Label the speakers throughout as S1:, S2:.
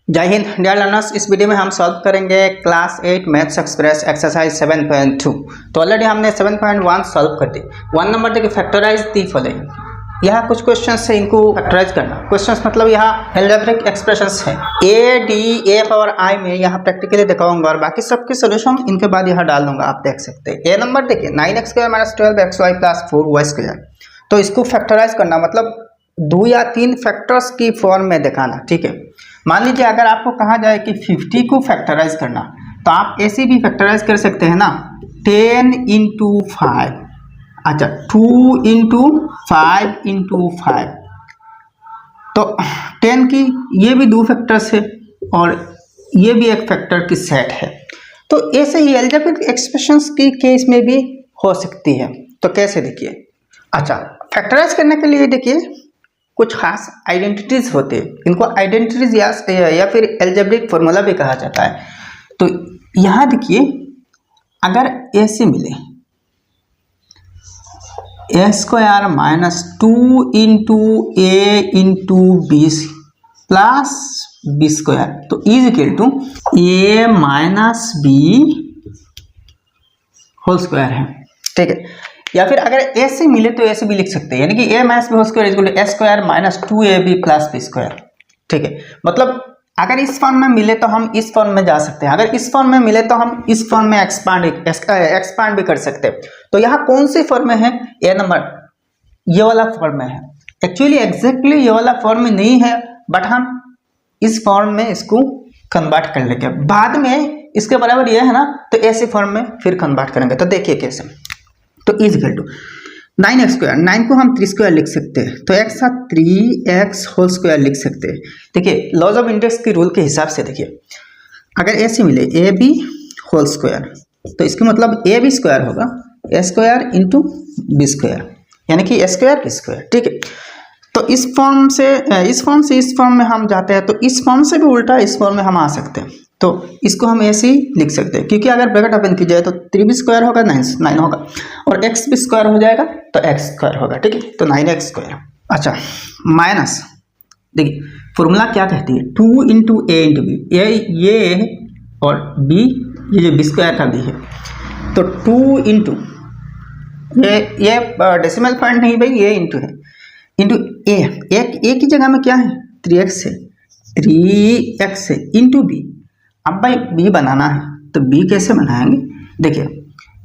S1: जय Hind dear learners. इस video में हम सॉल्व करेंगे क्लास 8 मैथ्स एक्सप्रेस एक्सरसाइज 7.2। तो ऑलरेडी हमने 7.1 सॉल्व कर दी। 1 नंबर देखिए, फैक्टराइज दी फॉलोइंग। यहाँ कुछ क्वेश्चंस है, इनको फैक्टराइज करना। क्वेश्चंस मतलब यहाँ अलजेब्रिक एक्सप्रेशंस है ए डी ए पावर आई में, यहाँ प्रैक्टिकली दिखाऊंगा और बाकी सबके सोल्यूशन इनके बाद यहाँ डाल दूंगा, आप देख सकते हैं। ए नंबर देखिए 9x² - 12xy + 4y²। तो इसको फैक्टराइज करना मतलब 2 या 3 फैक्टर्स की फॉर्म में दिखाना, ठीक है। मान लीजिए अगर आपको कहा जाए कि 50 को फैक्टराइज करना, तो आप ऐसे भी फैक्टराइज कर सकते हैं ना, 10 × 5, अच्छा 2 × 5 × 5। तो 10 की ये भी 2 फैक्टर्स है और ये भी एक फैक्टर की सेट है। तो ऐसे ही अलजेब्रिक एक्सप्रेशंस की केस में भी हो सकती है। तो कैसे देखिए, अच्छा फैक्टराइज करने के लिए देखिए कुछ खास आइडेंटिटीज होते हैं, इनको आइडेंटिटीज या फिर अलजेब्रिक फार्मूला भी कहा जाता है। तो यहाँ देखिए, अगर ऐसे मिले a² - 2 × a × b + b², तो is equal to a - b² है, ठीक है। या फिर अगर ऐसे मिले तो ऐसे भी लिख सकते हैं, यानी कि a - b² = a² - 2ab + b², ठीक है। मतलब अगर इस फॉर्म में मिले तो हम इस फॉर्म में जा सकते हैं, अगर इस फॉर्म में मिले तो हम इस फॉर्म में एक्सपांड भी कर सकते हैं। तो यहाँ कौन सी फॉर्म में है? ए नंबर ये वाला फॉर्म में है। एक्चुअली एग्जैक्टली ये वाला फॉर्म में नहीं है, बट हम इस फॉर्म में इसको कन्वर्ट कर लेंगे। बाद में इसके बराबर ये है ना, तो ऐसे फॉर्म में फिर कन्वर्ट करेंगे। तो देखिए कैसे, तो इज इक्वल टू 9x², 9 को हम 3² लिख सकते हैं, तो एक साथ 3x² लिख सकते हैं। देखिए लॉज ऑफ इंडेक्स की रूल के हिसाब से देखिए, अगर ऐसे मिले ab² तो इसका मतलब ab² होगा a² × b², यानी कि a² b², ठीक है। तो इस फॉर्म से इस फॉर्म में हम जाते हैं, तो इस फॉर्म से भी उल्टा इस फॉर्म में हम आ सकते हैं। तो इसको हम ऐसे ही लिख सकते हैं, क्योंकि अगर ब्रैकेट ओपन की जाए तो 3b² होगा, 9 होगा, और x² हो जाएगा तो x² होगा, ठीक है। तो 9x², अच्छा माइनस, देखिए फॉर्मूला क्या कहती है, 2 × a × b, ये है और b ये जो b² का b है, तो 2 × ये डेसिमल पॉइंट नहीं भाई, ये इंटू है, इंटू a की जगह में क्या है 3x है, 3x है इंटू b। अब भाई b बनाना है, तो b कैसे बनाएंगे? देखिए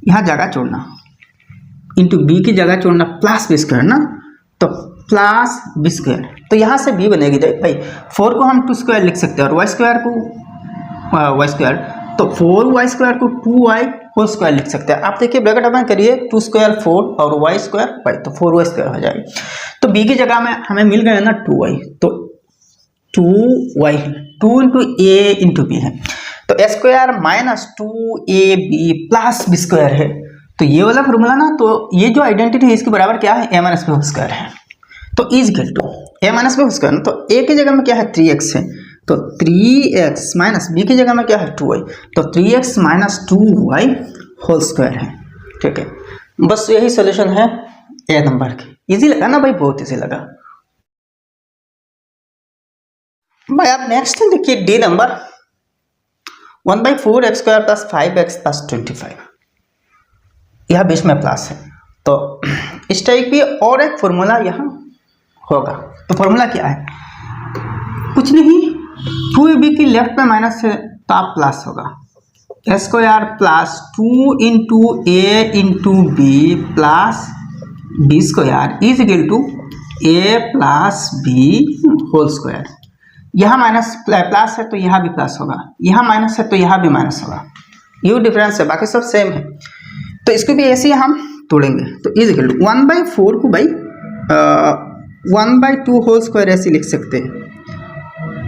S1: यहाँ जगह छोड़ना, इंटू b की जगह छोड़ना, प्लस b² ना, तो प्लस b², तो यहाँ से b बनेगी भाई। 4 को हम 2² लिख सकते हैं और y² को y², तो 4y² को 2y² लिख सकते हैं। आप देखिए ब्रैकेट ओपन करिए, 2² 4 और y² 5, तो 4y² हो जाएगी। तो b की जगह में हमें मिल गया ना 2y, तो 2y 2 × a × b है, तो a² - 2ab + b² है। तो ये वाला फॉर्मूला ना, तो ये जो आइडेंटिटी है इसके बराबर क्या है, a - b² है। तो is equal to a - b², तो a की जगह में क्या है 3x है, तो 3x - b की जगह में क्या है 2y, तो 3x - 2y² है, ठीक है। बस यही सोल्यूशन है ए नंबर की। इजी लगा ना भाई, बहुत इजी लगा भाई। आप नेक्स्ट देखिए डी नंबर 1/4x² + 5x + 25, यह बीच में प्लस है। तो इस टाइप की और एक फॉर्मूला यहाँ होगा। तो फॉर्मूला क्या है, कुछ नहीं, 2ab की लेफ्ट में माइनस है तो आप प्लस होगा, a² + 2 × a × b + b² is equal to a + b²। यहाँ माइनस प्लस है तो यहाँ भी प्लस होगा, यहाँ माइनस है तो यहाँ भी माइनस होगा, ये डिफरेंस है, बाकी सब सेम है। तो इसको भी ऐसे ही हम तोड़ेंगे, तो इज इक्वल टू 1/4 को भाई 1/2² ऐसे लिख सकते हैं,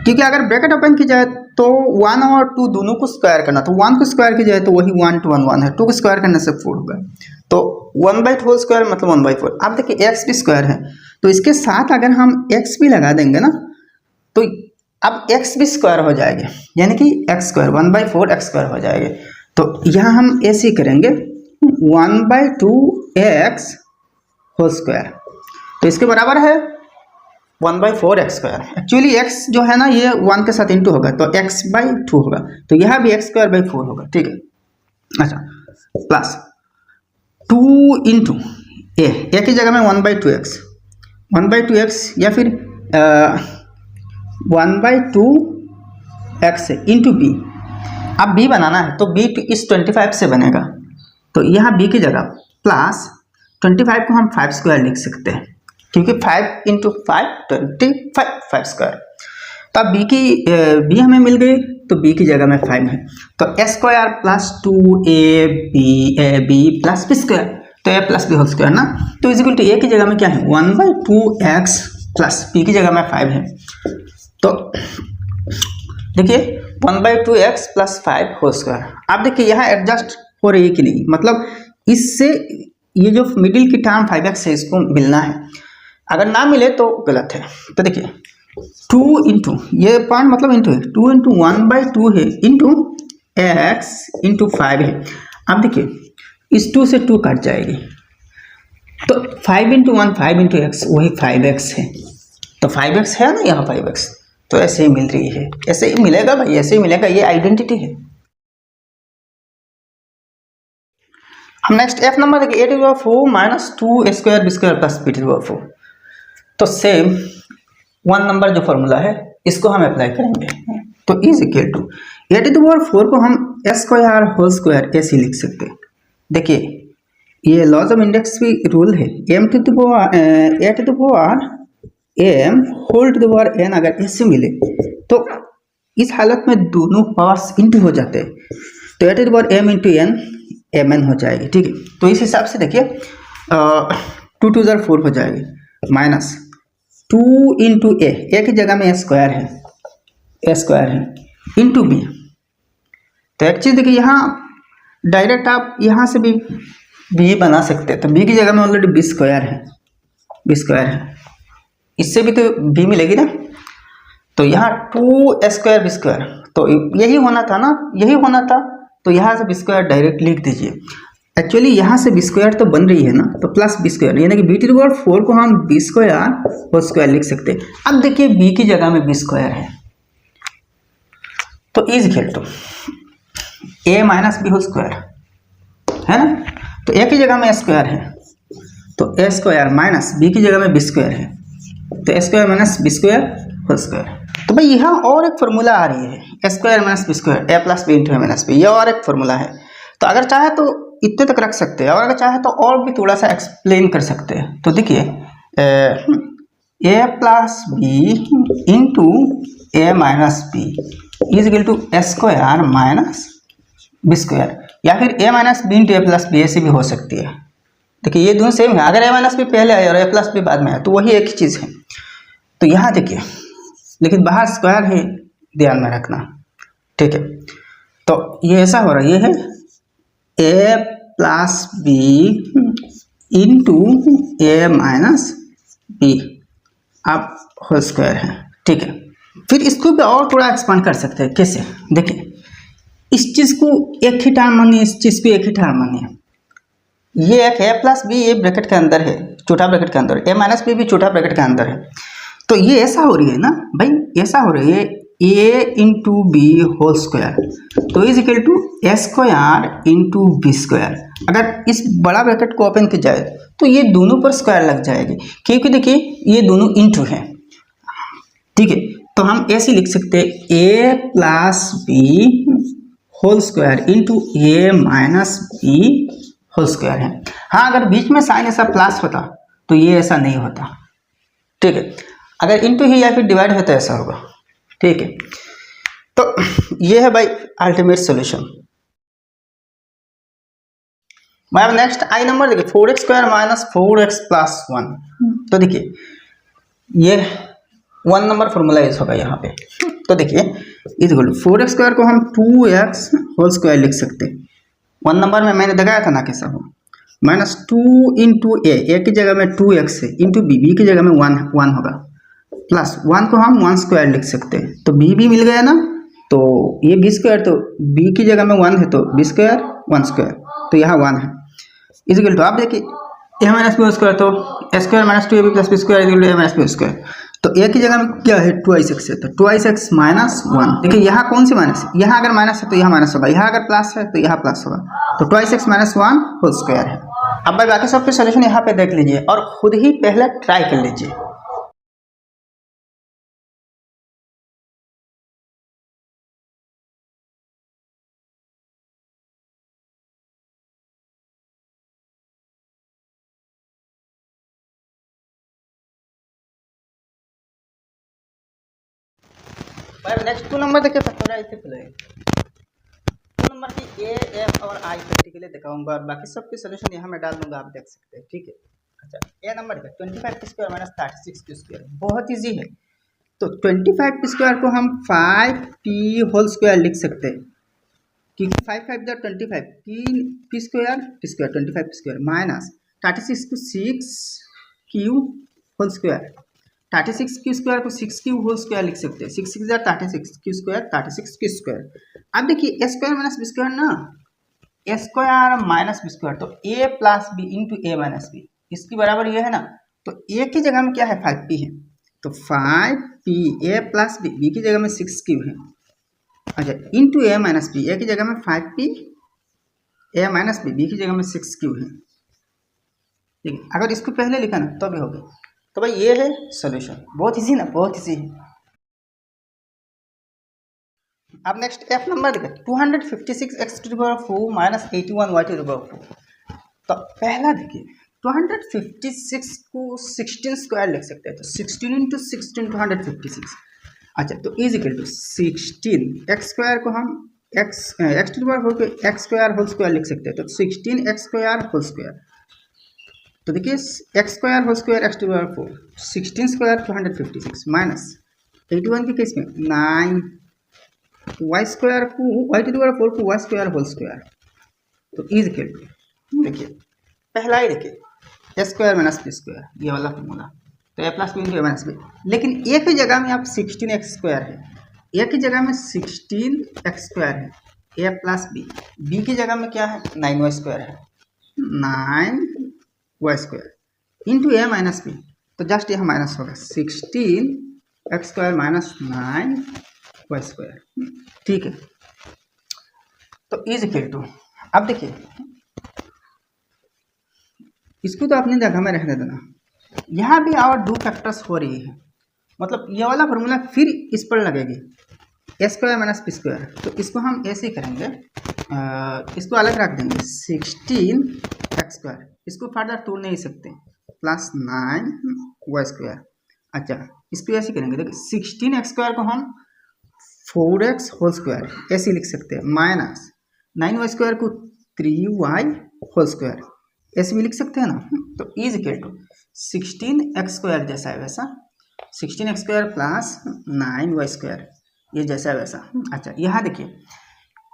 S1: क्योंकि अगर ब्रैकेट ओपन की जाए तो 1 और 2 दोनों को स्क्वायर करना, तो 1 को स्क्वायर की जाए तो वही 1 × 1 1 है, 2 को स्क्वायर करने से 4 होगा, तो 1/2² मतलब 1/4। अब देखिए x भी² है, तो इसके साथ अगर हम x भी लगा देंगे ना, तो अब x भी स्क्वायर हो जाएगा, यानी कि x² 1/4 x² हो जाएगा। तो यहाँ हम ऐसे करेंगे 1/2x², तो इसके बराबर है 1/4x²। एक्चुअली x जो है ना ये 1 के साथ इंटू होगा तो x/2 होगा, तो यहाँ भी x²/4 होगा, ठीक है। अच्छा, प्लस 2 इंटू ए की जगह में 1/2x या फिर 1/2x इंटू बी। अब b बनाना है तो b इस 25 से बनेगा, तो यहाँ b की जगह प्लस 25 को हम 5² लिख सकते हैं, क्योंकि 5 इंटू 5 25 5²। तो अब b हमें मिल गई, तो b की जगह में 5 है, तो a² plus 2ab plus b², तो a plus B whole square ना, तो इजिकल टू a की जगह में क्या है 1/2x प्लस b की जगह में 5 है, तो देखिए 1/2x प्लस 5 होल स्क्वायर। आप देखिए यहाँ एडजस्ट हो रही है कि नहीं, मतलब इससे ये जो मिडिल की टर्म 5x है इसको मिलना है, अगर ना मिले तो गलत है। तो देखिए 2 इंटू ये पॉइंट मतलब इंटू है, 2 इंटू 1/2 है इंटू x इंटू 5 है। अब देखिए इस 2 से 2 कट जाएगी, तो 5 इंटू 1 5 इंटू x वही 5x है, तो 5x है ना यहाँ 5x, तो ऐसे ही मिल रही है, ऐसे ही मिलेगा भाई, ऐसे ही मिलेगा, ये आइडेंटिटी है। हम नेक्स्ट f नंबर देखिए 8/4 minus 2a² b² plus b/4। तो सेम 1 नंबर जो फॉर्मूला है इसको हम अप्लाई करेंगे, तो इज इक्वल टू 8/4 को हम a² होल स्क्वायर ऐसे लिख सकते हैं। देखिए ये लॉज ऑफ इंडेक्स भी रूल है, m to the power m whole to the power n अगर ऐसे मिले तो इस हालत में दोनों पावर्स इंटू हो जाते हैं, तो 8m इंटू n mn हो जाएगी, ठीक है। तो इस हिसाब से देखिए 2 2 4 हो जाएगी, माइनस 2 इंटू ए की जगह में a² है इंटू बी। तो एक चीज़ देखिए यहाँ डायरेक्ट आप यहाँ से भी b बना सकते हैं, तो b की जगह में ऑलरेडी b² है, इससे भी तो b मिलेगी ना, तो यहाँ 2a² b², तो यही होना था ना, यही होना था, तो यहाँ से b² डायरेक्ट लिख दीजिए। एक्चुअली यहाँ से b² तो बन रही है ना, तो प्लस b², यानी कि b/4 को हम b² होल स्क्वायर लिख सकते हैं। अब देखिए b की जगह में b² है, तो is equal to a minus B whole square है ना, तो a की जगह में a² है, तो a² माइनस b की जगह में b² है, तो a² minus b² whole square. तो भाई यहाँ और एक फॉर्मूला आ रही है a² minus b² a plus B into minus B, ये और एक फॉर्मूला है। तो अगर चाहे तो इतने तक रख सकते हैं, और अगर चाहे तो और भी थोड़ा सा एक्सप्लेन कर सकते हैं। तो देखिए a plus B into a minus B is equal to a² minus b², या फिर a minus B into a plus B ऐसी भी हो सकती है। देखिए ये दोनों सेम है, अगर a माइनस बी पहले आए और a प्लस बी बाद में आए तो वही एक ही चीज़ है। तो यहाँ देखिए, लेकिन बाहर स्क्वायर है, ध्यान में रखना, ठीक है। तो ये ऐसा हो रहा है, ये है a plus B into a minus B, अब होल स्क्वायर है, ठीक है। फिर इसको भी और थोड़ा एक्सपांड कर सकते हैं, कैसे? देखिए इस चीज़ को एक ही टर्म मानिए, इस चीज़ को एक ही टर्म मानिए, ये एक a प्लस बी ये ब्रैकेट के अंदर है, छोटा ब्रैकेट के अंदर, a माइनस बी भी छोटा ब्रैकेट के अंदर है। तो ये ऐसा हो रही है ना भाई, ऐसा हो रही है a into B whole square, तो is equal to a² into b²। अगर इस बड़ा ब्रैकेट को ओपन किया जाए तो ये दोनों पर स्क्वायर लग जाएगी, क्योंकि देखिए ये दोनों इंटू है, ठीक है। तो हम ऐसे लिख सकते हैं a plus B whole square into a minus B whole square है। हाँ, अगर बीच में साइन ऐसा प्लस होता तो ये ऐसा नहीं होता, ठीक है। अगर इंटू ही या फिर डिवाइड है तो ऐसा होगा, ठीक है। तो ये है भाई अल्टीमेट सॉल्यूशन। मैं अब नेक्स्ट आई नंबर देखिए 4x² माइनस 4x प्लस 1। तो देखिए ये 1 नंबर फॉर्मूला यूज होगा यहाँ पे। तो देखिए इक्वल 4x² को हम 2x होल स्क्वायर लिख सकते हैं। 1 नंबर में मैंने दिखाया था ना कैसा हो, माइनस 2 इंटू ए की जगह में 2x है, इंटू बी की जगह में 1 होगा, प्लस 1 को हम 1² लिख सकते हैं, तो b मिल गया ना, तो ये b², तो b की जगह में 1 है तो b² 1², तो यहाँ 1 है। इज इक्वल टू आप देखिए a माइनस बी स्क्वायर, तो a² minus 2ab plus b² is equal to a minus B square. तो ए की जगह में क्या है, ट्वाइस एक्स है, तो ट्वाइस एक्स माइनस वन। देखिए यहाँ कौन सी माइनस है, यहाँ अगर माइनस है तो यहाँ माइनस होगा, यहाँ अगर प्लस है तो यहाँ प्लस होगा, तो twice X minus one whole square है। अब भाई बाकी सबके सोल्यूशन यहाँ पे देख लीजिए और खुद ही पहले ट्राई कर लीजिए। भाई नेक्स्ट 2 नंबर देखिए, थोड़ा ऐसे खुले 2 नंबर की ए एफ और आई प्रैक्टिकली दिखाऊंगा और बाकी सबके सोल्यूशन यहाँ मैं डाल दूंगा, आप देख सकते हैं, ठीक है। अच्छा ए नंबर का 25 की स्क्वायर माइनस 36 की स्क्वायर बहुत ईजी है। तो 25 की स्क्वायर को हम 5p होल स्क्वायर लिख सकते हैं, क्योंकि 5 5 जो 25 पी स्क्वायर 25 स्क्वायर माइनस 36 को 6q whole square, 36 Q square को 6q होल स्क्वायर लिख सकते हैं, 6 6 36 क्यू स्क्वायर 36 क्यू स्क्वायर। अब देखिए A square minus B square ना, ए स्क्वायर माइनस बी स्क्वायर, तो A plus B into A minus B इसकी बराबर ये है ना, तो ए की जगह में क्या है 5p है, तो 5p ए प्लस बी की जगह में 6q है, अच्छा into A minus B, A की जगह में 5p ए माइनस बी की जगह में 6q है, ठीक है। अगर इसको पहले लिखा ना तो भी हो गया। तो भाई ये है सॉल्यूशन, बहुत इजी ना, बहुत इजी है। अब नेक्स्ट एफ नंबर देखिए 256 X to the power 4 minus 81 Y to the power 4। तो पहला देखिए 256 को 16 स्क्वायर लिख सकते हैं, तो 16 इंटू 16 256। अच्छा तो is equal to 16 X square को हम एक्स टू द पावर 4 को एक्स स्क्वायर होल स्क्वायर लिख सकते हैं, तो 16 एक्स स्क्वायर होल स्क्वायर, तो देखिए X square whole square X to power 4 16 square 256 minus 81 के केस में 9 वाई स्क्वायर को वाई टू पावर 4 को वाई स्क्वायर होल स्क्वायर, तो इज इक्वल टू देखिए पहला ही देखिए A square minus B square ये वाला फॉर्मूला, तो A plus B into A minus B, लेकिन ए की जगह में आप 16 एक्स स्क्वायर है, ए की जगह में 16 एक्स स्क्वायर है, ए प्लस बी की जगह में क्या है 9 वाई स्क्वायर है, 9 Y square into A minus B, तो जस्ट यहाँ माइनस होगा 16 X square minus 9 Y square, ठीक है। तो इज इक्वल टू अब देखिए इसको तो अपनी जगह में रहने देना, यहाँ भी और 2 फैक्टर्स हो रही है, मतलब ये वाला फॉर्मूला फिर इस पर लगेगी ए स्क्वायर माइनस बी स्क्वायर, तो इसको हम ऐसे ही करेंगे, इसको अलग रख देंगे 16 एक्स स्क्वायर, इसको फर्दर तोड़ नहीं सकते, प्लस 9 वाई स्क्वायर। अच्छा इसको ऐसे करेंगे, देखिए 16 एक्स स्क्वायर को हम 4x होल स्क्वायर ऐसे लिख सकते हैं, माइनस 9 वाई स्क्वायर को 3 वाई होल स्क्वायर ऐसे भी लिख सकते हैं ना, तो is equal to 16 X square जैसा है वैसा 16 X square plus 9 Y square ये जैसा है वैसा। अच्छा यहाँ देखिए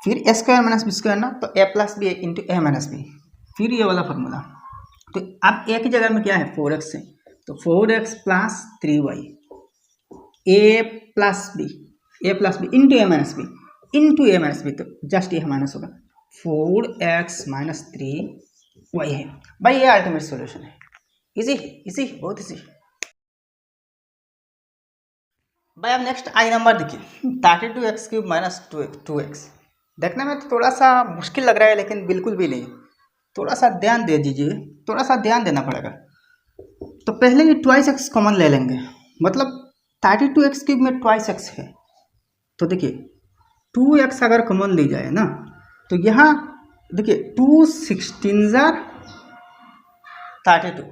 S1: फिर A square minus B square ना, तो A plus B into A minus B, फिर ये वाला फॉर्मूला, तो अब ए की जगह में क्या है 4x है, तो 4x plus 3y A plus B into A minus B, तो जस्ट ये माइनस होगा 4x माइनस 3y है। भाई ये अल्टीमेट सॉल्यूशन है, इजी बहुत इजी। भाई अब नेक्स्ट आई नंबर देखिए 32x क्यूब माइनस 2x, देखने में तो थोड़ा सा मुश्किल लग रहा है लेकिन बिल्कुल भी नहीं, थोड़ा सा ध्यान दे दीजिए, थोड़ा सा ध्यान देना पड़ेगा। तो पहले ये ट्वाइस एक्स कॉमन ले लेंगे, मतलब 32x क्यूब में ट्वाइस एक्स है, तो देखिए 2x अगर कॉमन ली जाए ना, तो यहाँ देखिए 2 16 32।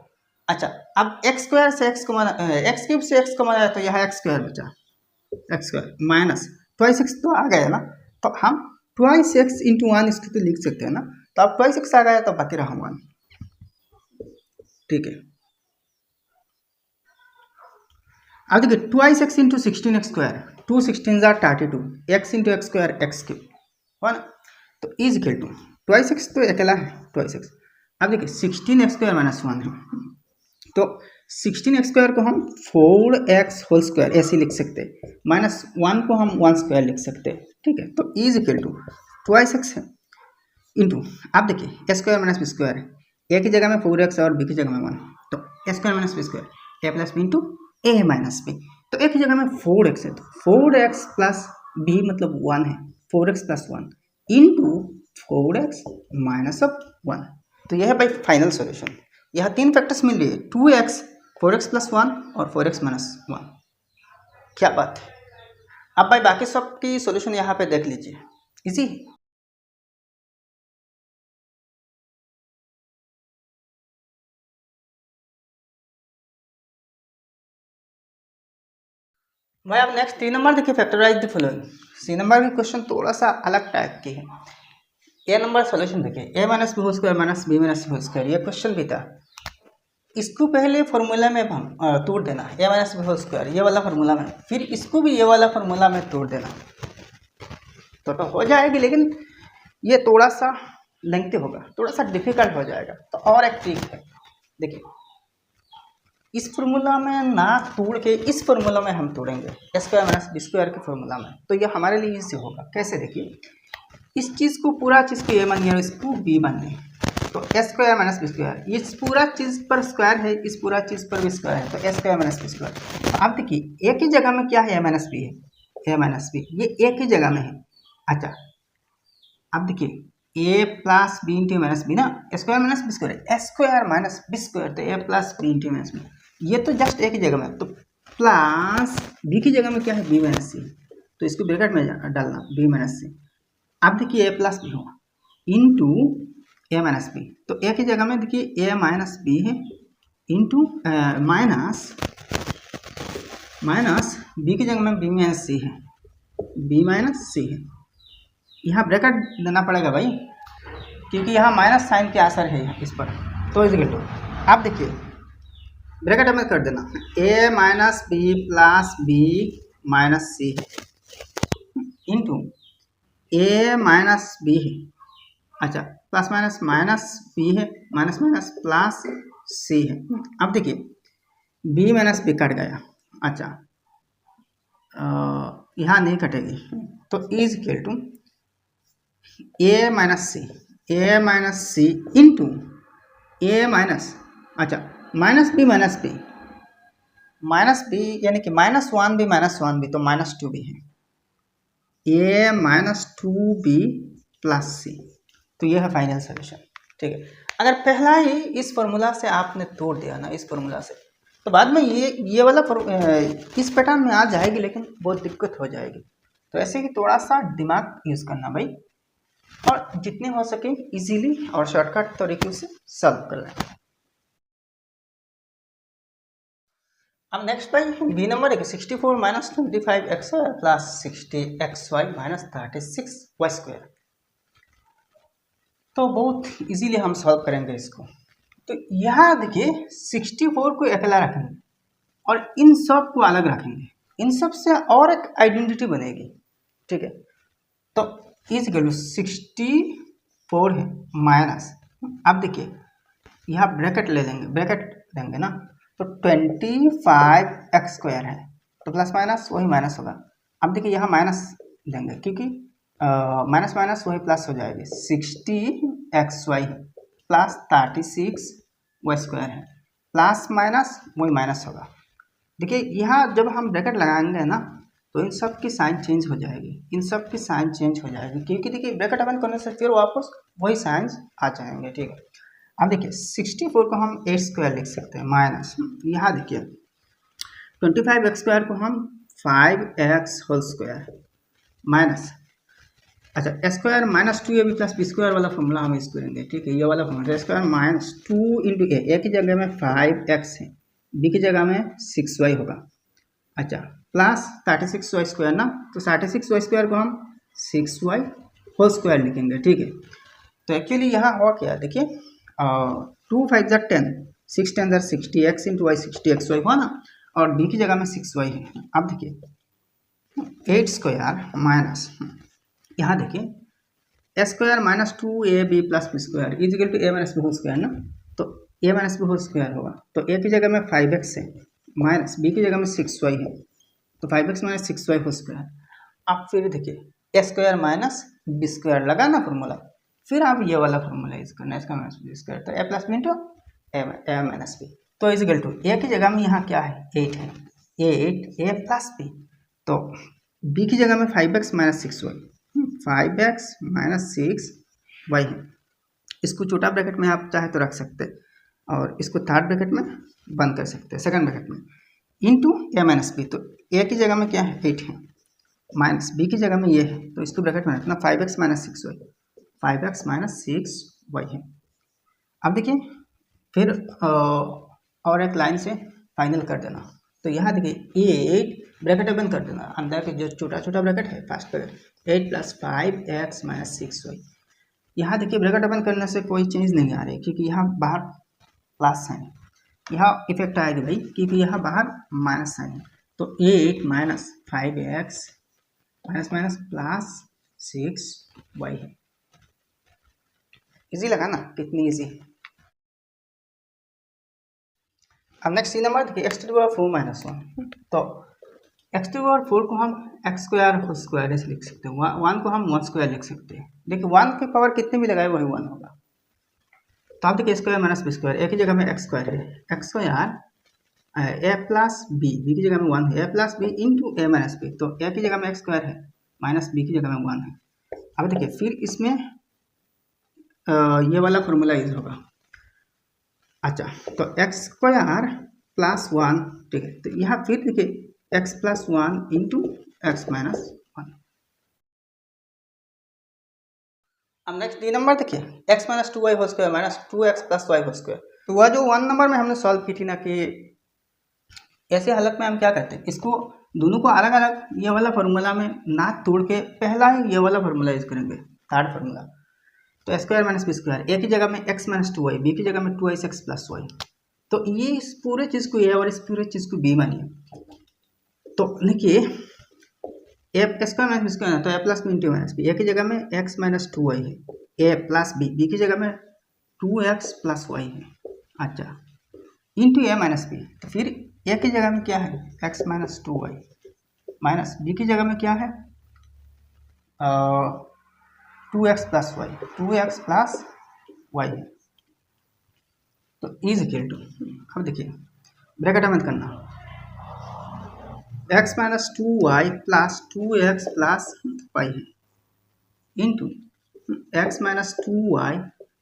S1: अच्छा अब एक्स स्क्वायर से एक्स कॉमन एक्स क्यूब से एक्स कॉमन आया, तो यहाँ एक्स स्क्वायर बचा, x square minus twice X तो आ गया ना, तो हम ट्वाइस एक्स इंटू 1 इसको तो लिख सकते हैं ना, तो अब ट्वाइस एक्स आ गया तो बाकी रहा 1, ठीक है। अब देखिए twice X into 16 X square 2 16 32 X into X square X cube है ना, तो is equal to twice X तो अकेला है ट्वाइस एक्स। अब देखिए 16 एक्स स्क्वायर माइनस 1 है, तो 16 एक्स स्क्वायर को हम 4x होल स्क्वायर ऐसे लिख सकते हैं, माइनस 1 को हम 1 स्क्वायर लिख सकते हैं, ठीक है। तो is equal to twice X है इंटू, अब देखिए A square minus B square है, ए की जगह में 4x और बी की जगह में 1, तो A square minus B square A plus B into A minus B, तो एक ही जगह में 4x है, तो 4x प्लस बी मतलब 1 है, 4x plus 1 into 4x minus of 1। तो यह है भाई फाइनल सॉल्यूशन। यह तीन फैक्टर्स मिल रही है, 2x, 4x प्लस 1 और 4x माइनस 1। क्या बात है। अब भाई बाकी सब की सॉल्यूशन यहाँ पे देख लीजिए, इजी। भाई अब नेक्स्ट 3 नंबर देखिए, factorise the following. C number की क्वेश्चन थोड़ा सा अलग टाइप की है। ए नंबर सॉल्यूशन देखिए, A minus B whole square minus B minus C whole square, ये क्वेश्चन भी था। इसको पहले फॉर्मूला में हम तोड़ देना, A minus B whole square ये वाला फार्मूला में, फिर इसको भी ये वाला फार्मूला में तोड़ देना, तो हो जाएगी। लेकिन ये थोड़ा सा लेंथी होगा, थोड़ा सा डिफिकल्ट हो जाएगा। तो और एक ट्रिक है, देखिए इस फार्मूला में ना तोड़ के इस फार्मूला में हम तोड़ेंगे, ए स्क्वायर माइनस बी स्क्वायर के फार्मूला में, तो ये हमारे लिए इजी होगा। कैसे, देखिए इस चीज़ को पूरा चीज़ को ए मान लिया, इसको बी मान लिया, तो A square minus B square, इस पूरा चीज़ पर स्क्वायर है, इस पूरा चीज़ पर भी स्क्वायर है, तो A square minus B square. तो आप देखिए एक ही जगह में क्या है, ए माइनस बी है, ए माइनस बी ये एक ही जगह में है। अच्छा अब देखिए A plus B into minus B ना, square minus B square, A square minus B square, तो A plus B into minus B, ये तो जस्ट एक ही जगह में। तो प्लस बी की जगह में क्या है, बी माइनस सी, तो इसको ब्रैकेट में डालना बी माइनस सी। अब देखिए ए प्लस बी होगा इंटू ए माइनस बी, तो ए की जगह में देखिए ए माइनस बी है इंटू माइनस बी की जगह में बी माइनस सी है, बी माइनस सी है। यहाँ ब्रैकेट देना पड़ेगा भाई, क्योंकि यहाँ माइनस साइन के असर है इस पर, तो इस गेटो आप देखिए ब्रैकेट में कर देना, A minus B plus B minus C into A minus B है, अच्छा प्लस माइनस माइनस बी है, माइनस माइनस प्लस सी है। अब देखिए बी माइनस बी कट गया, अच्छा यहाँ नहीं कटेगी, तो is equal to A minus C into A minus, अच्छा माइनस बी यानी कि -1 बी तो -2 बी है, ए -2 बी प्लस सी, तो ये है फाइनल सोल्यूशन। ठीक है, अगर पहला ही इस फार्मूला से आपने तोड़ दिया ना, इस फार्मूला से, तो बाद में ये वाला इस पैटर्न में आ जाएगी, लेकिन बहुत दिक्कत हो जाएगी। तो ऐसे ही थोड़ा सा दिमाग यूज़ करना भाई, और जितने हो सके इजीली और शॉर्टकट तरीके से सॉल्व कर लेना। अब नेक्स्ट भाई बी नंबर है 64 minus 25x plus 60xy minus 36y square. तो बहुत इजीली हम सॉल्व करेंगे इसको। तो यहाँ देखिए 64 को अकेला रखेंगे और इन सब को अलग रखेंगे, इन सब से और एक आइडेंटिटी बनेगी। ठीक है, तो इज इक्वल टू 64 है माइनस, अब देखिए यहाँ ब्रैकेट लेंगे ना, तो 25x स्क्वायर है, तो प्लस माइनस वही माइनस होगा। अब देखिए यहाँ माइनस लेंगे, क्योंकि माइनस माइनस वही प्लस हो जाएगी, 60xy प्लस 36y स्क्वायर है, प्लस माइनस वही माइनस होगा। देखिए यहाँ जब हम ब्रैकेट लगाएंगे ना, तो इन सब की साइन चेंज हो जाएगी, क्योंकि देखिए ब्रैकेट अपन करने से फिर वापस वही साइंस आ जाएंगे। ठीक है, अब देखिए 64 को हम 8 स्क्वायर लिख सकते हैं, माइनस यहाँ देखिए 25x स्क्वायर को हम 5x होल स्क्वायर माइनस, अच्छा A square minus 2ab plus B square वाला फॉर्मूला हम यूज करेंगे। ठीक है, ये वाला formula, square minus 2 into A की जगह में 5x है, बी की जगह में 6y होगा, अच्छा प्लस 36y स्क्वायर ना, तो 36y स्क्वायर को हम 6y होल स्क्वायर लिखेंगे। ठीक है, तो एक्चुअली यहाँ और क्या देखिए 2 5 ज़ा 10, 6 10 ज़ा 60x इंटू वाई 60xy हुआ ना, और बी की जगह में 6y है। अब देखिए 8 स्क्वायर माइनस, यहाँ देखिए A square minus 2ab plus B square is equal to A minus B whole square ना, तो A minus B whole square होगा, तो ए की जगह में 5x है माइनस बी की जगह में 6y है, तो 5x minus 6y whole square. अब फिर देखिए A square minus B square लगा ना फॉर्मूला, फिर आप ये वाला फॉर्मूला यूज करना है, इसका माइनस बी स्क्वायर, तो A plus B into A minus B, तो इज इक्वल टू ए की जगह में यहाँ क्या है 8 है, 8 ए प्लस बी, तो बी की जगह में 5x minus 6y, 5x minus 6y है। इसको छोटा ब्रैकेट में आप चाहे तो रख सकते हैं और इसको थर्ड ब्रैकेट में बंद कर सकते हैं, सेकंड ब्रैकेट में, इंटू ए माइनस बी। तो ए की जगह में क्या है 8 है, माइनस बी की जगह में ये है, तो इसको ब्रैकेट में रखना 5x minus 6y, 5x minus 6y है। अब देखिए फिर और एक लाइन से फाइनल कर देना। तो यहाँ देखिए 8 ब्रैकेट बंद कर देना, अंदर के जो छोटा छोटा ब्रैकेट है first bracket 8 plus 5x minus 6y। यहाँ देखिए ब्रैकेट बंद करने से कोई चेंज नहीं आ रही क्योंकि यहाँ बाहर प्लस साइन है, यहाँ इफेक्ट आएगी भाई क्योंकि यहाँ बाहर माइनस साइन है। तो 8 minus 5x minus minus plus 6y है। इजी लगा ना, कितनी इजी। अब नेक्स्ट सी नंबर देखिए x to the power 4 minus 1। तो x टू द पावर 4 को हम x स्क्वायर होल स्क्वायर ऐसे लिख सकते हैं, 1 को हम 1 स्क्वायर लिख सकते हैं। देखिए 1 की पावर कितने भी लगाए वही 1 होगा। तो आप देखिए स्क्वायर माइनस बी स्क्वायर, एक ही जगह में x स्क्वायर है, x स्क्वायर ए प्लस बी, बी की जगह में 1 है, ए plus B into A minus B. तो ए की जगह में x स्क्वायर है, माइनस बी की जगह में 1 है। अब देखिए फिर इसमें ये वाला फॉर्मूला यूज होगा। अच्छा तो x स्क्वायर प्लस 1, ठीक है। तो यहाँ फिर देखिए x plus 1 into X minus 1। अब नेक्स्ट डी नंबर देखिए x minus 2y whole square minus 2x plus Y whole square. तो वह जो 1 नंबर में हमने सॉल्व की थी ना कि ऐसे हालत में हम क्या करते हैं, इसको दोनों को अलग अलग ये वाला फॉर्मूला में ना तोड़ के पहला ही ये वाला फॉर्मूला यूज करेंगे, थर्ड फॉर्मूला। तो square minus B square, A की जगह में x माइनस 2y, बी की जगह में 2x प्लस वाई। तो ये इस पूरे चीज़ को ए और इस पूरे चीज़ को बी मानिए। तो देखिए A square minus B square है तो A plus B into minus B, A की जगह में x माइनस 2y है, ए प्लस बी, बी की जगह में 2x प्लस वाई है। अच्छा इंटू ए माइनस बी, तो फिर ए की जगह में क्या है x minus 2y, minus B की जगह में क्या है 2x plus Y, 2x plus Y है। तो इज इक्वल टू, अब देखिए ब्रैकेट मत करना, x minus 2y plus 2x plus Y है into x minus 2y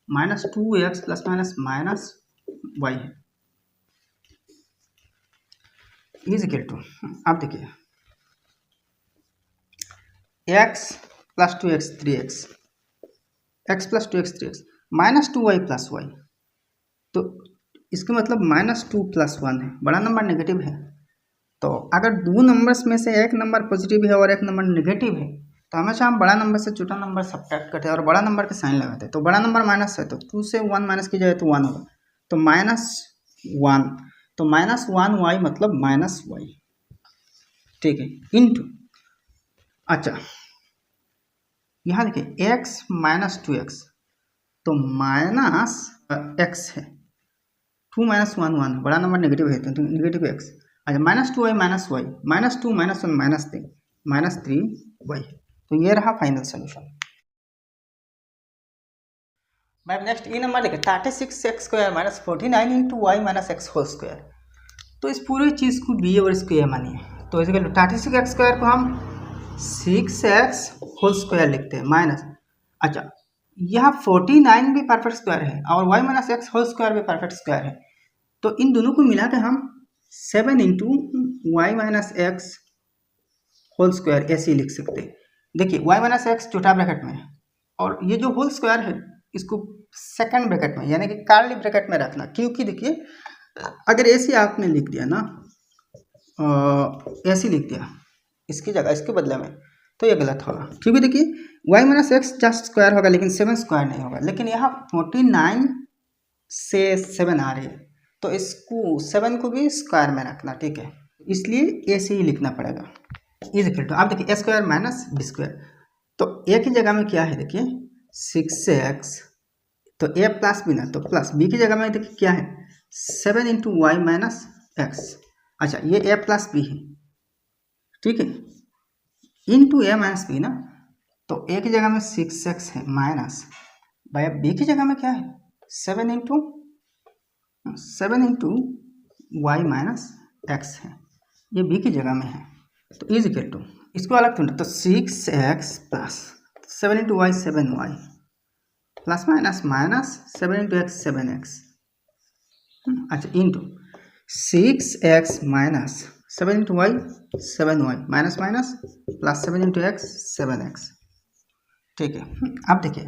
S1: minus 2x plus minus minus Y है इज इक्वल टू। अब देखिए x plus 2x 3x, x plus 2x 3x minus 2y plus Y. तो इसका मतलब minus 2 plus 1 है, बड़ा number negative है। तो अगर दो नंबर्स में से एक नंबर पॉजिटिव है और एक नंबर नेगेटिव है तो हमेशा हम बड़ा नंबर से छोटा नंबर सब्ट्रैक्ट करते हैं और बड़ा नंबर के साइन लगाते हैं। तो बड़ा नंबर माइनस है तो 2 से 1 माइनस की जाए तो 1 होगा, तो माइनस 1, तो माइनस 1 वाई मतलब माइनस वाई, ठीक है, इंटू। अच्छा यहाँ देखिए x माइनस 2x, तो माइनस x है, 2 माइनस 1 1, बड़ा नंबर नेगेटिव है तो नेगेटिव x। अच्छा minus 2y minus Y, minus 2 minus 1 minus 3 Y. तो ये रहा final solution. Ma'am next E number देखिए 36x square minus 49 into Y minus X whole square. तो इस पूरी चीज़ को बी और इसको ए मानिए। तो इसे 36x स्क्वायर को हम 6x होल स्क्वायर लिखते हैं माइनस, अच्छा यहाँ 49 भी परफेक्ट स्क्वायर है और y minus X whole square भी परफेक्ट स्क्वायर है। तो इन दोनों को मिला के हम 7 into Y minus X whole square ऐसे लिख सकते हैं। देखिए y माइनस एक्स छोटा ब्रैकेट में है और ये जो होल स्क्वायर है इसको सेकंड ब्रैकेट में यानी कि कर्ली ब्रैकेट में रखना, क्योंकि देखिए अगर ऐसे आपने लिख दिया ना, ऐसे लिख दिया इसकी जगह इसके बदले में, तो ये गलत होगा। क्योंकि देखिए y minus x just square होगा लेकिन 7 स्क्वायर नहीं होगा, लेकिन यहाँ 49 से 7 आ रही है तो इसको 7 को भी स्क्वायर में रखना, ठीक है, इसलिए ऐसे ही लिखना पड़ेगा इज इक्वल टू। आप देखिए A square minus B square, तो ए की जगह में क्या है देखिए 6x, तो ए प्लस बी ना, तो प्लस बी की जगह में देखिए क्या है 7 इंटू वाई माइनस एक्स। अच्छा ये ए प्लस बी है, ठीक है, इंटू ए माइनस बी ना, तो ए की जगह में 6x है माइनस भाई बी की जगह में क्या है 7 इंटू वाई माइनस एक्स है। ये बी की जगह में है, तो इज इक्वल टू, इसको अलग ढूंढे तो 6x plus 7 into Y 7y plus minus minus 7 into X 7x, अच्छा into 6x minus 7 into Y 7y minus minus plus 7 into X 7x। ठीक है, अब देखिए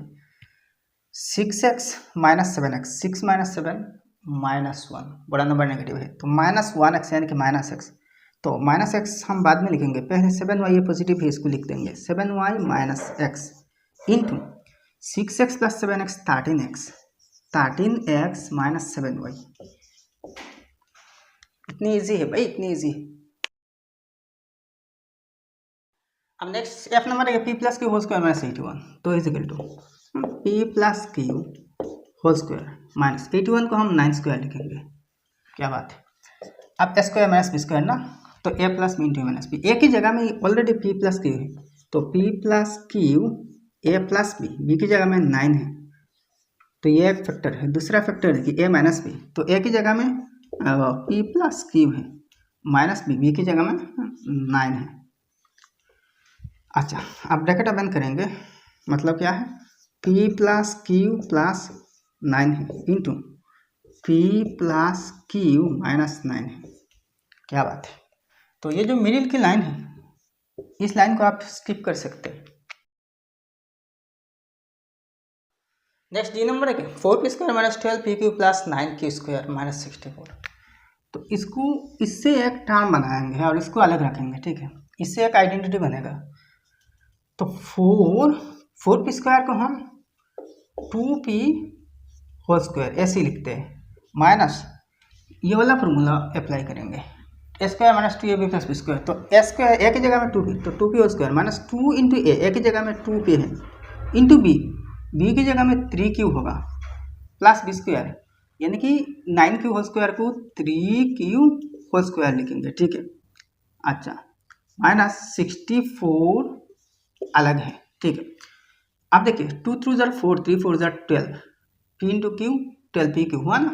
S1: 6x minus 7x, 6 minus 7 minus 1, बड़ा नंबर नेगेटिव है तो माइनस 1x यानी कि माइनस x, तो माइनस x हम बाद में लिखेंगे, पहले 7y ये पॉजिटिव है इसको लिख देंगे, 7y minus x into 6x plus 7x 13x, 13x minus 7y। इतनी इजी है भाई, इतनी इजी। अब नेक्स्ट एफ नंबर है p plus Q whole square minus 81, तो is equal to p plus Q whole square minus 81 को हम 9 square लिखेंगे, क्या बात है। अब A square minus B square ना, तो A plus B into minus B, एक ही जगह में ऑलरेडी p प्लस क्यू है, तो p plus Q A plus B की जगह में 9 है, तो ये एक फैक्टर है। दूसरा फैक्टर है कि ए माइनस बी, तो ए की जगह में p प्लस क्यू है, माइनस बी की जगह में 9 है। अच्छा, अब ब्रैकेट ओपन करेंगे, मतलब क्या है, p प्लस क्यू प्लस 9 है into p plus Q minus 9 है, क्या बात है। तो ये जो मिडिल की लाइन है, इस लाइन को आप स्किप कर सकते हैं। नेक्स्ट डी नंबर है 4p square minus 12p plus 9q square minus 64, तो इसको इससे एक टर्म बनाएंगे और इसको अलग रखेंगे, ठीक है, इससे एक आइडेंटिटी बनेगा। तो 4p स्क्वायर को हम 2p होल स्क्वायर ऐसे लिखते हैं, माइनस ये वाला फॉर्मूला अप्लाई करेंगे, A square minus 2ab plus B square, तो ए स्क्वायर ए की जगह में 2p, तो 2p whole square minus 2 into A की जगह में 2p है, इंटू बी की जगह में 3q होगा प्लस बी स्क्वायर, यानी कि 9q होल स्क्वायर को 3q होल स्क्वायर लिखेंगे, ठीक है। अच्छा, माइनस 64 अलग है, ठीक है। अब देखिए 2 थ्रू ज़र 4, 3 4 ज़र 12, p इंटू क्यू 12p हुआ ना।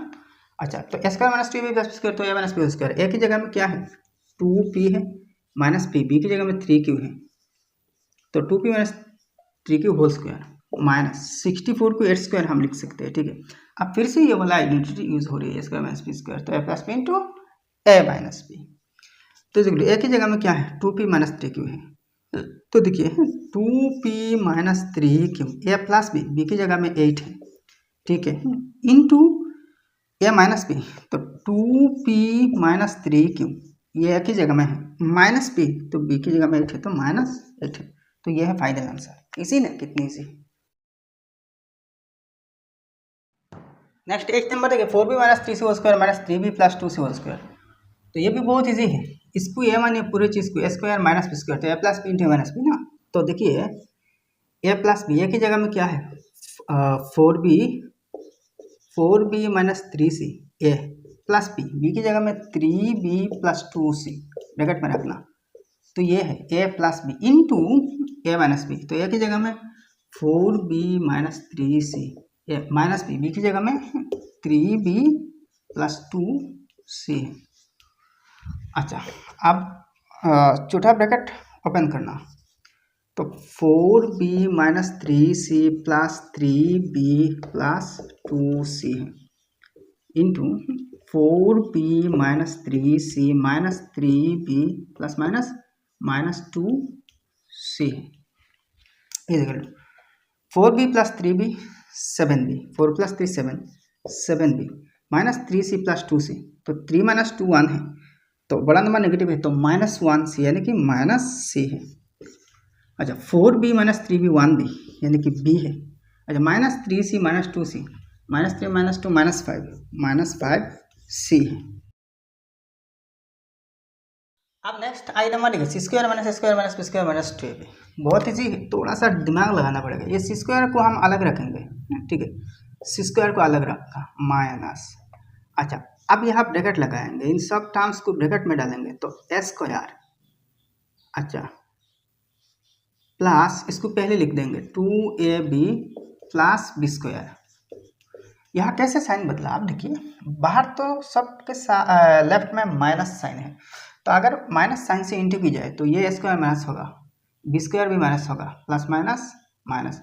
S1: अच्छा, तो A square minus 2ab plus B square, तो A minus B whole square, A की जगह में क्या है 2p है माइनस p, बी की जगह में 3q है, तो 2p minus 3q whole square minus 64 को 8 स्क्वायर हम लिख सकते हैं, ठीक है। अब फिर से ये वाला आइडेंटिटी यूज हो रही है, ए स्क्वायर माइनस बी स्क्वायर, तो A plus B into A minus B, तो ए की जगह में क्या है 2p माइनस 3q है, तो देखिए 2p माइनस 3q, ए प्लस बी की जगह में 8 है, ठीक है, इंटू ए माइनस बी, तो 2p माइनस 3q, ये ए की जगह में है माइनस b, तो b की जगह में 8 है, तो माइनस 8 है, तो ये है फाइनल आंसर। इसी ना, कितनी इजी। नेक्स्ट एक नंबर देखिए 4b minus 3c whole square minus 3b plus 2c whole square, तो ये भी बहुत इजी है। इसको ए मानिए पूरे चीज़ को, A square minus B square, तो A plus B into minus B ना, तो देखिए ए प्लस बी, ए की जगह में क्या है 4b माइनस 3c, ए प्लस बी की जगह में 3b प्लस 2c ब्रैकेट में रखना, तो ये है ए plus B into A minus B, तो ए की जगह में 4b माइनस 3c, ए माइनस बी की जगह में 3b प्लस 2c। अच्छा, अब चौथा ब्रैकेट ओपन करना, तो 4b minus 3c plus 3b plus 2c है, into 4b minus 3c minus 3b plus minus minus 2c है, equal to 4b plus 3b 7b, 4 plus 3 7b minus 3c plus 2c, तो 3 minus 2 1 है, तो बड़ा number negative है, तो minus 1c यानी कि माइनस c है। अच्छा, 4b माइनस 3b 1b यानी कि b है। अच्छा, minus 3c minus 2c, minus 3 minus 2 minus 5c है। अब नेक्स्ट आई नंबर देखिए C square minus A square minus B square minus 2ab, बहुत ईजी है, थोड़ा सा दिमाग लगाना पड़ेगा। ये सी स्क्वायर को हम अलग रखेंगे, ठीक है, सी स्क्वायर को अलग रखा माइनस। अच्छा, अब यहाँ ब्रैकेट लगाएंगे, इन सब टर्म्स को ब्रैकेट में डालेंगे, तो ए स्क्वायर, अच्छा प्लस इसको पहले लिख देंगे 2ab प्लस बी स्क्वायर। यहाँ कैसे साइन बदला आप देखिए, बाहर तो सबके लेफ्ट में माइनस साइन है, तो अगर माइनस साइन से इंटू की जाए तो ये स्क्वायर माइनस होगा, बी स्क्वायर भी माइनस होगा, प्लस माइनस माइनस,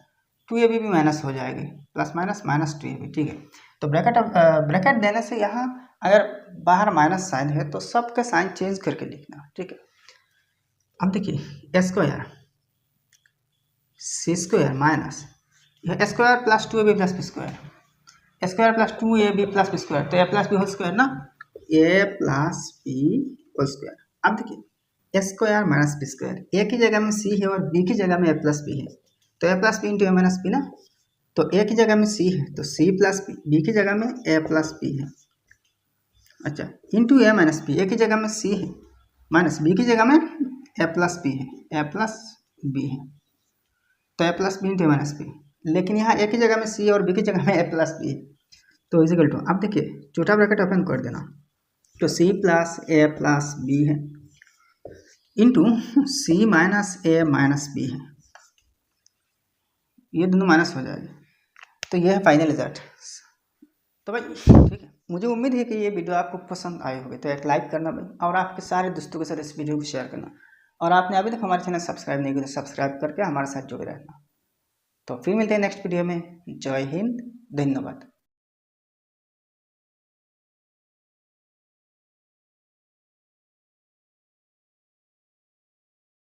S1: 2ab भी माइनस हो जाएगी, प्लस माइनस माइनस 2ab। ठीक है, तो ब्रैकेट देने से यहाँ अगर बाहर माइनस साइन है तो सबका साइन चेंज करके लिखना। ठीक है, अब देखिए स्क्वायर सी स्क्वायर माइनस यह square plus 2ab plus B square, square plus 2ab plus B square, तो A plus B whole square ना, A plus B whole square. अब देखिए square minus B square, A की जगह में सी है और बी की जगह में ए प्लस बी है, तो A plus B into A minus B ना, तो ए की जगह में सी है तो सी प्लस बी, बी की जगह में ए प्लस बी है, अच्छा into A minus B, A की जगह में सी है माइनस बी की जगह में ए प्लस बी है, ए प्लस बी है, तो A plus B into A minus B, लेकिन यहाँ ए की जगह में सी है और बी की जगह में ए प्लस बी है, तो इजिकल टू, अब देखिए छोटा ब्रैकेट ओपन कर देना, तो सी प्लस ए प्लस बी है इंटू सी माइनस ए माइनस बी है, ये दोनों माइनस हो जाएगा, तो ये है फाइनल रिजल्ट। तो भाई ठीक है, मुझे उम्मीद है कि ये वीडियो आपको पसंद आए होंगे, तो एक लाइक करना भाई और आपके सारे दोस्तों के साथ इस वीडियो को शेयर करना, और आपने अभी तक हमारे चैनल सब्सक्राइब नहीं किया तो सब्सक्राइब करके हमारे साथ जुड़े रहना। तो फिर मिलते हैं नेक्स्ट वीडियो में। जय हिंद, धन्यवाद।